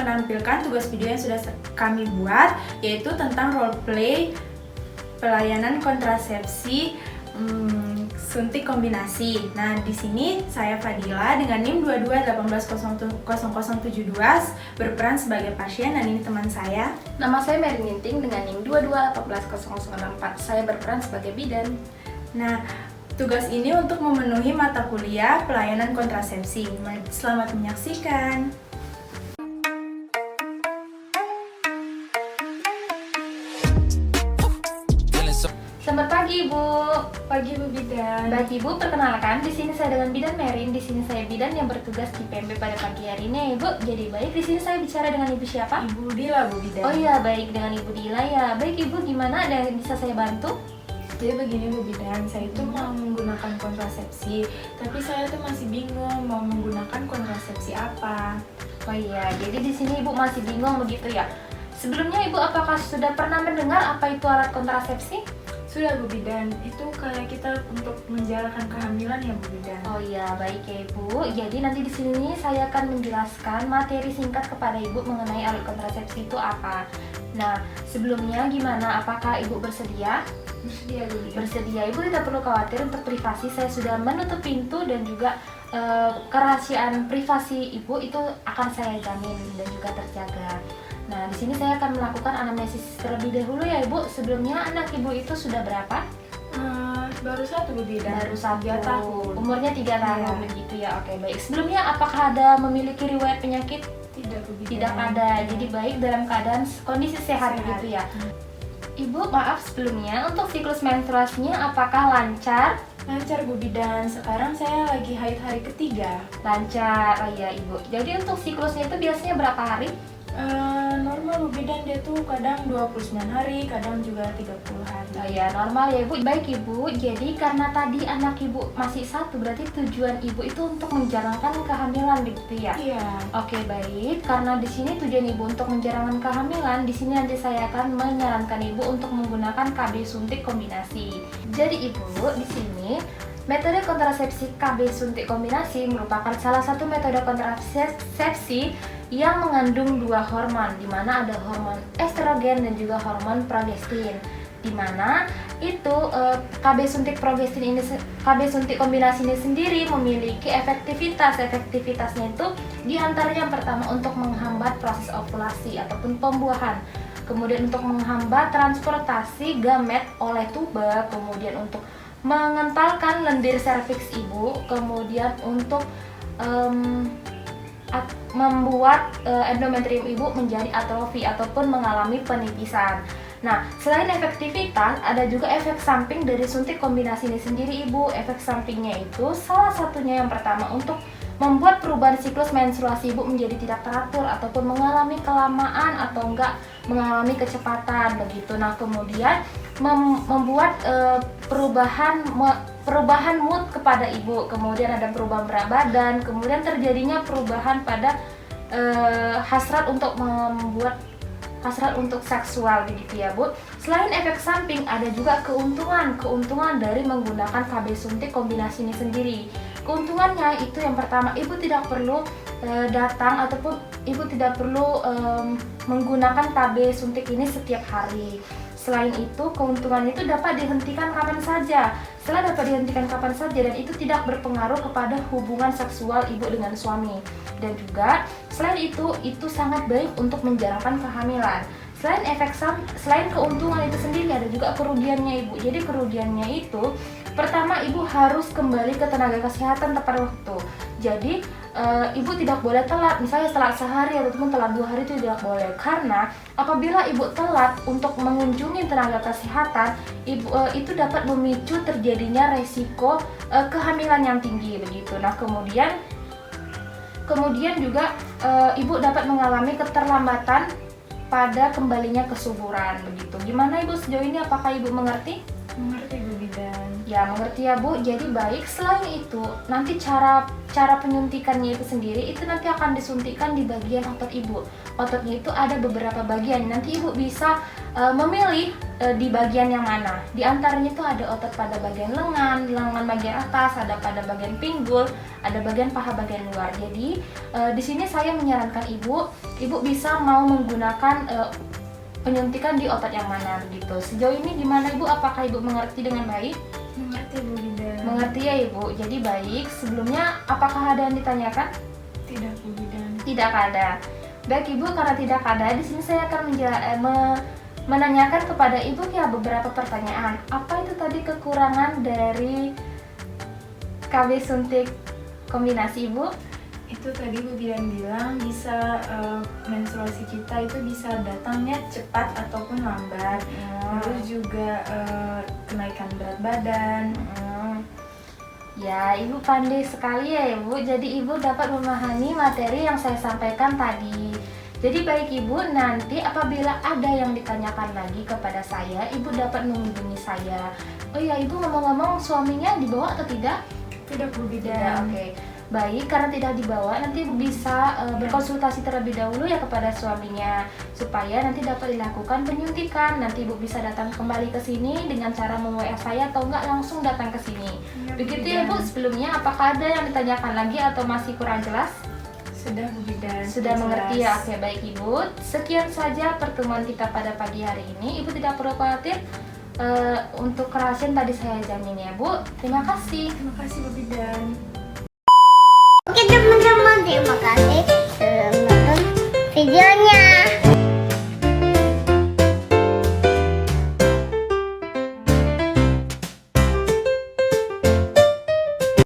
menampilkan tugas video yang sudah kami buat, yaitu tentang role play pelayanan kontrasepsi suntik kombinasi. Nah, di sini saya Fadila dengan NIM 22180072 berperan sebagai pasien, dan ini teman saya. Nama saya Mary Ninting dengan NIM 22180064. Saya berperan sebagai bidan. Nah, tugas ini untuk memenuhi mata kuliah pelayanan kontrasepsi. Selamat menyaksikan. Selamat pagi, Ibu. Pagi, Bu Bidan. Baik, Ibu, perkenalkan, di sini saya dengan bidan Merin. Di sini saya bidan yang bertugas di PMB pada pagi hari ini, Ibu. Jadi baik, di sini saya bicara dengan Ibu siapa? Ibu Dila, Bu Bidan. Oh iya, baik, dengan Ibu Dila ya. Baik, Ibu, gimana? Ada yang bisa saya bantu? Jadi begini, Bu Bidan, saya itu mau menggunakan kontrasepsi, tapi saya tuh masih bingung mau menggunakan kontrasepsi apa. Oh iya, jadi di sini Ibu masih bingung begitu ya. Sebelumnya Ibu apakah sudah pernah mendengar apa itu alat kontrasepsi? Sudah, Bu Bidan, itu kayak kita untuk menjalankan kehamilan ya, Bu Bidan. Oh iya, baik ya Ibu. Jadi nanti di sini saya akan menjelaskan materi singkat kepada Ibu mengenai alat kontrasepsi itu apa. Nah, sebelumnya gimana? Apakah Ibu bersedia? Bersedia, Bu Bidan. Bersedia. Ibu tidak perlu khawatir untuk privasi. Saya sudah menutup pintu dan juga kerahasiaan privasi Ibu itu akan saya jamin dan juga terjaga. Nah, di sini saya akan melakukan anamnesis terlebih dahulu ya Ibu. Sebelumnya anak Ibu itu sudah berapa? Baru satu, Bu Bidan. Baru 3 tahun. Umurnya 3 tahun begitu ya. Oke, baik. Sebelumnya apakah ada memiliki riwayat penyakit? Tidak, Bu Bidan. Tidak ada. Jadi baik dalam keadaan kondisi sehat begitu ya. Ibu, maaf sebelumnya, untuk siklus menstruasinya apakah lancar? Lancar, Bu Bidan. Sekarang saya lagi haid hari ketiga. Lancar. Oh iya, Ibu. Jadi untuk siklusnya itu biasanya berapa hari? Normal, Bu Bidan, dia tuh kadang 29 hari, kadang juga 30 hari. Oh ya, normal ya Ibu. Baik Ibu, jadi karena tadi anak Ibu masih satu, berarti tujuan Ibu itu untuk menjalankan kehamilan begitu ya? Iya. Oke, baik. Karena di sini tujuan Ibu untuk menjalankan kehamilan, di sini nanti saya akan menyarankan Ibu untuk menggunakan KB suntik kombinasi. Jadi Ibu, di sini metode kontrasepsi KB suntik kombinasi merupakan salah satu metode kontrasepsi yang mengandung 2 hormon, di mana ada hormon estrogen dan juga hormon progestin. Di mana itu KB suntik kombinasi ini sendiri memiliki efektivitasnya itu diantaranya yang pertama untuk menghambat proses ovulasi ataupun pembuahan, kemudian untuk menghambat transportasi gamet oleh tuba, kemudian untuk mengentalkan lendir serviks Ibu, kemudian untuk membuat endometrium Ibu menjadi atrofi ataupun mengalami penipisan. Nah, selain efektivitas, ada juga efek samping dari suntik kombinasi ini sendiri Ibu. Efek sampingnya itu salah satunya yang pertama untuk membuat perubahan siklus menstruasi Ibu menjadi tidak teratur ataupun mengalami kelamaan atau enggak mengalami kecepatan begitu. Nah, kemudian membuat perubahan mood kepada Ibu, kemudian ada perubahan berat badan, kemudian terjadinya perubahan pada hasrat untuk seksual begitu ya Bu. Selain efek samping, ada juga keuntungan dari menggunakan KB suntik kombinasi ini sendiri. Keuntungannya itu yang pertama, Ibu tidak perlu datang ataupun Ibu tidak perlu menggunakan KB suntik ini setiap hari. Selain itu, keuntungan itu dapat dihentikan kapan saja. Setelah dapat dihentikan kapan saja dan itu tidak berpengaruh kepada hubungan seksual Ibu dengan suami. Dan juga selain itu sangat baik untuk menjalankan kehamilan. Selain keuntungan itu sendiri, ada juga kerugiannya Ibu. Jadi kerugiannya itu pertama, Ibu harus kembali ke tenaga kesehatan tepat waktu. Jadi Ibu tidak boleh telat, misalnya telat sehari ataupun telat 2 hari itu tidak boleh. Karena apabila Ibu telat untuk mengunjungi tenaga kesehatan, itu dapat memicu terjadinya resiko kehamilan yang tinggi begitu. Nah, kemudian juga Ibu dapat mengalami keterlambatan pada kembalinya kesuburan begitu. Gimana Ibu sejauh ini, apakah Ibu mengerti? Mengerti, Bu Bidan. Ya, mengerti ya Bu. Jadi baik, selain itu nanti cara penyuntikannya itu sendiri itu nanti akan disuntikkan di bagian otot Ibu. Ototnya itu ada beberapa bagian. Nanti Ibu bisa memilih di bagian yang mana. Di antaranya itu ada otot pada bagian lengan bagian atas, ada pada bagian pinggul, ada bagian paha bagian luar. Jadi di sini saya menyarankan Ibu bisa mau menggunakan penyuntikan di otot yang mana begitu. Sejauh ini gimana Ibu? Apakah Ibu mengerti dengan baik? Mengerti Bu Bidan. Mengerti ya Ibu. Jadi baik. Sebelumnya apakah ada yang ditanyakan? Tidak Bu Bidan. Tidak ada. Baik Ibu, karena tidak ada, di sini saya akan menanyakan kepada Ibu ya beberapa pertanyaan. Apa itu tadi kekurangan dari KB suntik kombinasi Ibu? Itu tadi Bu Bidan bilang bisa menstruasi kita itu bisa datangnya cepat ataupun lambat. Terus juga kenaikan berat badan. Ya, Ibu pandai sekali ya Ibu. Jadi Ibu dapat memahami materi yang saya sampaikan tadi. Jadi baik Ibu, nanti apabila ada yang ditanyakan lagi kepada saya, Ibu dapat menghubungi saya. Oh ya Ibu, ngomong-ngomong suaminya dibawa atau tidak? Tidak Bu Tidak, Bidan. oke. Baik, karena tidak dibawa, nanti Ibu bisa berkonsultasi terlebih dahulu ya kepada suaminya supaya nanti dapat dilakukan penyuntikan. Nanti Ibu bisa datang kembali ke sini dengan cara mem-WA saya atau enggak langsung datang ke sini. Ya, Begitu Bu ya Bidan. Bu, sebelumnya apakah ada yang ditanyakan lagi atau masih kurang jelas? Sudah Bu Bidan. Sudah jelas. mengerti ya? Oke, baik Ibu. Sekian saja pertemuan kita pada pagi hari ini. Ibu tidak perlu khawatir. Untuk kerahasiaan tadi saya jamin ya Bu. Terima kasih. Terima kasih Bu Bidan.